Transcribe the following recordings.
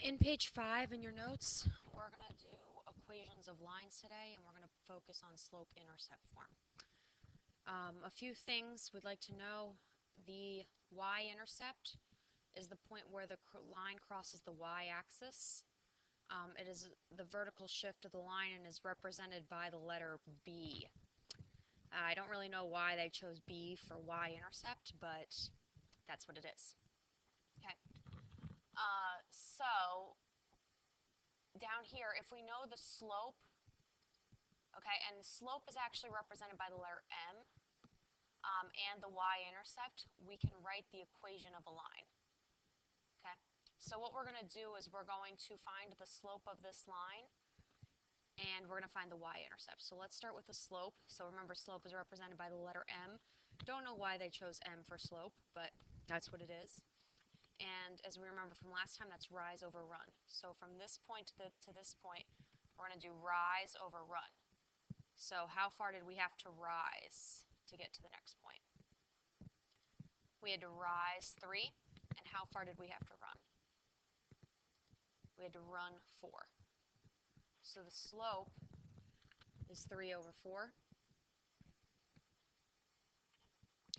In page 5 in your notes, we're going to do equations of lines today, and we're going to focus on slope-intercept form. A few things we'd like to know. The y-intercept is the point where the line crosses the y-axis. It is the vertical shift of the line and is represented by the letter B. I don't really know why they chose B for y-intercept, but that's what it is. Okay. So down here, if we know the slope, okay, and slope is actually represented by the letter M, and the y-intercept, we can write the equation of a line. Okay, so what we're going to do is we're going to find the slope of this line, and we're going to find the y-intercept. So let's start with the slope. So remember, slope is represented by the letter M. Don't know why they chose M for slope, but that's what it is. And as we remember from last time, that's rise over run. So from this point to this point, we're going to do rise over run. So how far did we have to rise to get to the next point? We had to rise 3, and how far did we have to run? We had to run 4. So the slope is 3 over 4.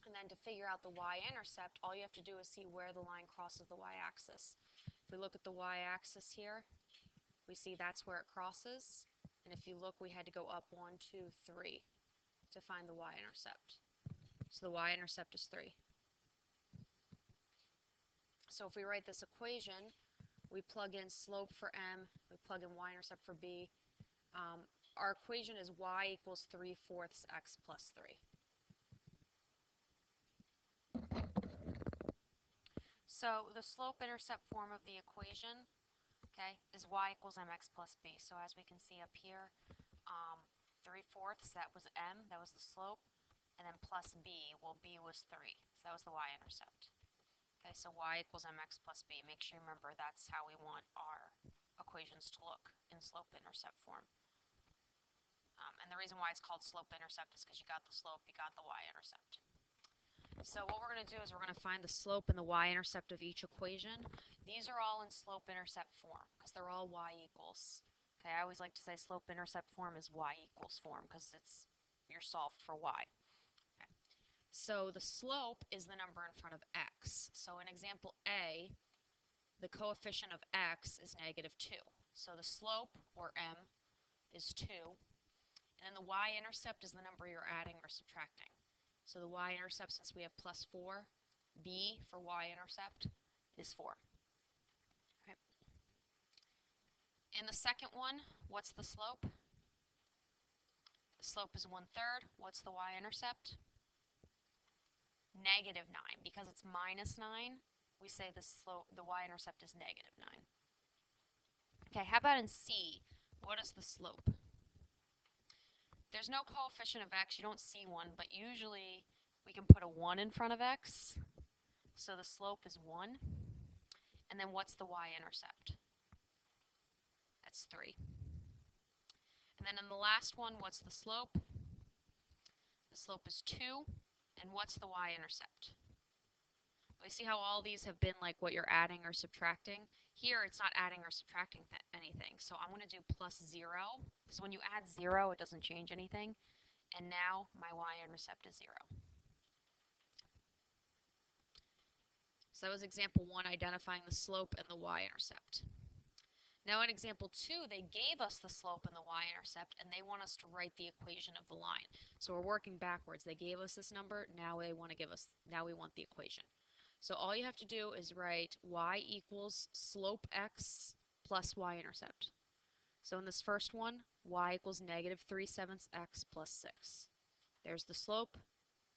And then to figure out the y-intercept, all you have to do is see where the line crosses the y-axis. If we look at the y-axis here, we see that's where it crosses. And if you look, we had to go up 1, 2, 3 to find the y-intercept. So the y-intercept is 3. So if we write this equation, we plug in slope for M, we plug in y-intercept for B. Our equation is y equals 3/4 x plus 3. So the slope-intercept form of the equation, okay, is y equals mx plus b. So as we can see up here, 3/4, that was m, that was the slope, and then plus b, well, b was 3, so that was the y-intercept. Okay, so y equals mx plus b. Make sure you remember that's how we want our equations to look in slope-intercept form. And the reason why it's called slope-intercept is because you got the slope, you got the y-intercept. So what we're going to do is we're going to find the slope and the y-intercept of each equation. These are all in slope-intercept form because they're all y equals. Okay, I always like to say slope-intercept form is y equals form because you're solved for y. Okay. So the slope is the number in front of x. So in example A, the coefficient of x is -2. So the slope, or m, is 2. And then the y-intercept is the number you're adding or subtracting. So the y-intercept, since we have plus 4, b for y-intercept is 4. Okay. In the second one, what's the slope? The slope is 1/3. What's the y-intercept? -9. Because it's -9, we say the y-intercept is -9. Okay, how about in C? What is the slope? There's no coefficient of x, you don't see one, but usually we can put a 1 in front of x. So the slope is 1. And then what's the y-intercept? That's 3. And then in the last one, what's the slope? The slope is 2. And what's the y-intercept? We see how all these have been like what you're adding or subtracting. Here, it's not adding or subtracting anything. So I'm going to do plus 0, because when you add 0, it doesn't change anything. And now my y-intercept is 0. So that was example 1, identifying the slope and the y-intercept. Now in example 2, they gave us the slope and the y-intercept, and they want us to write the equation of the line. So we're working backwards. They gave us this number, now we want the equation. So all you have to do is write y equals slope x plus y-intercept. So in this first one, y equals -3/7 x plus 6. There's the slope,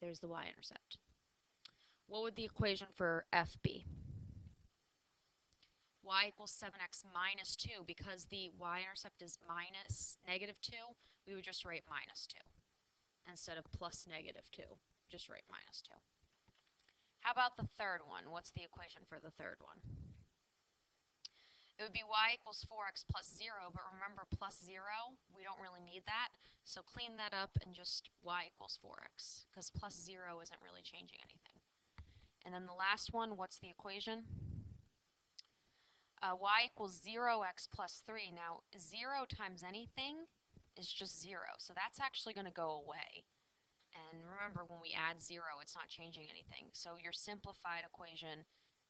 there's the y-intercept. What would the equation for f be? Y equals 7x minus 2. Because the y-intercept is -2, we would just write -2 instead of plus -2. Just write -2. How about the third one? What's the equation for the third one? It would be y equals 4x plus 0, but remember plus 0, we don't really need that. So clean that up and just y equals 4x, because plus 0 isn't really changing anything. And then the last one, what's the equation? Y equals 0x plus 3. Now, 0 times anything is just 0, so that's actually going to go away. And remember, when we add 0, it's not changing anything. So your simplified equation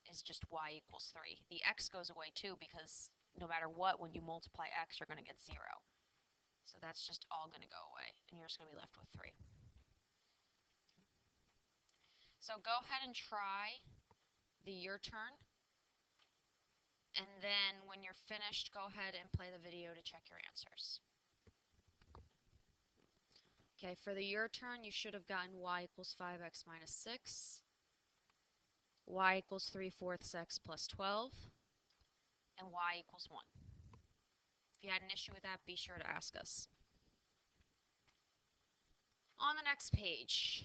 is just y equals 3. The x goes away too, because no matter what, when you multiply x, you're going to get 0. So that's just all going to go away, and you're just going to be left with 3. So go ahead and try the your turn, and then when you're finished, go ahead and play the video to check your answers. Okay, for the your turn, you should have gotten y equals 5x minus 6, y equals 3/4 x plus 12, and y equals 1. If you had an issue with that, be sure to ask us. On the next page,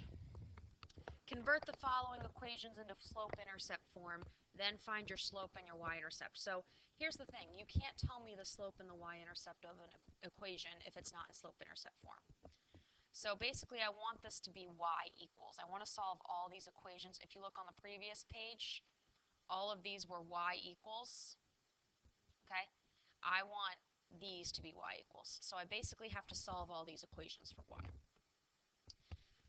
convert the following equations into slope-intercept form, then find your slope and your y-intercept. So here's the thing, you can't tell me the slope and the y-intercept of an equation if it's not in slope-intercept form. So basically I want this to be y equals. I want to solve all these equations. If you look on the previous page, all of these were y equals. Okay? I want these to be y equals. So I basically have to solve all these equations for y.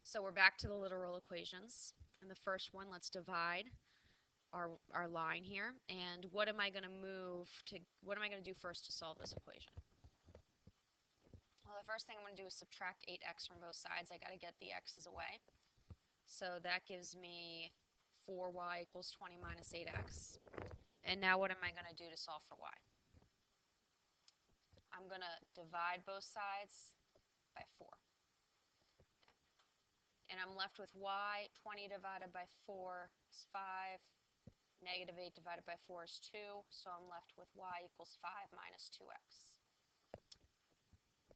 So we're back to the literal equations. In the first one, let's divide our line here. And what am I going to do first to solve this equation? Well, the first thing I'm going to do is subtract 8x from both sides. I got to get the x's away. So that gives me 4y equals 20 minus 8x. And now what am I going to do to solve for y? I'm going to divide both sides by 4. And I'm left with y. 20 divided by 4 is 5. Negative 8 divided by 4 is 2. So I'm left with y equals 5 minus 2x.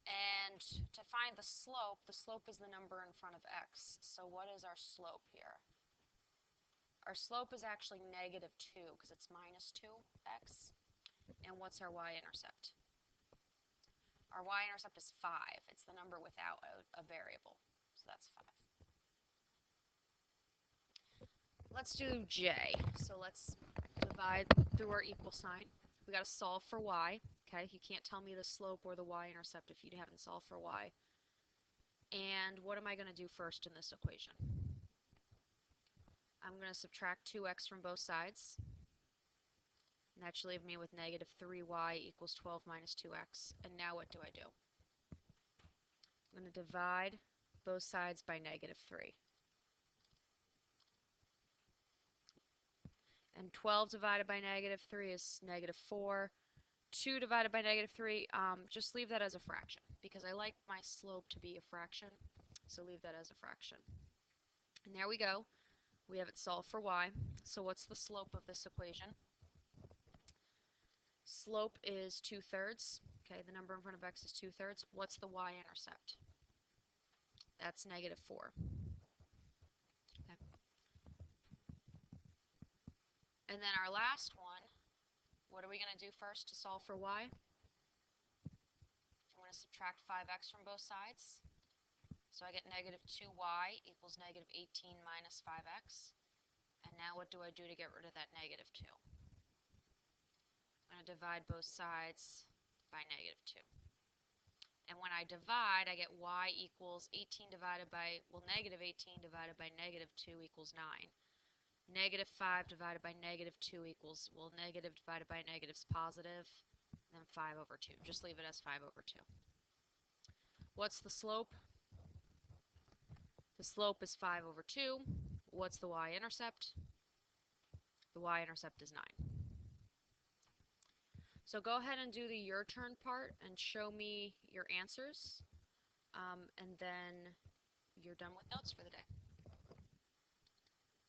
And to find the slope is the number in front of x. So what is our slope here? Our slope is actually negative 2 because it's minus 2x. And what's our y-intercept? Our y-intercept is 5. It's the number without a variable. So that's 5. Let's do j. So let's divide through our equal sign. We got to solve for y. Okay, you can't tell me the slope or the y-intercept if you haven't solved for y. And what am I going to do first in this equation? I'm going to subtract 2x from both sides. And that should leave me with negative 3y equals 12 minus 2x. And now what do I do? I'm going to divide both sides by negative 3. And 12 divided by negative 3 is negative 4. 2 divided by negative 3, just leave that as a fraction, because I like my slope to be a fraction, so leave that as a fraction. And there we go. We have it solved for y. So what's the slope of this equation? Slope is 2/3. Okay, the number in front of x is 2/3. What's the y-intercept? That's negative 4. Okay. And then our last one, what are we going to do first to solve for y? I'm going to subtract 5x from both sides. So I get negative 2y equals negative 18 minus 5x. And now what do I do to get rid of that negative 2? I'm going to divide both sides by negative 2. And when I divide, I get y equals 18 divided by, well, negative 18 divided by negative 2 equals 9. Negative 5 divided by negative 2 equals, well, negative divided by negative is positive, and then 5 over 2. Just leave it as 5 over 2. What's the slope? The slope is 5 over 2. What's the y-intercept? The y-intercept is 9. So go ahead and do the your turn part and show me your answers, and then you're done with notes for the day.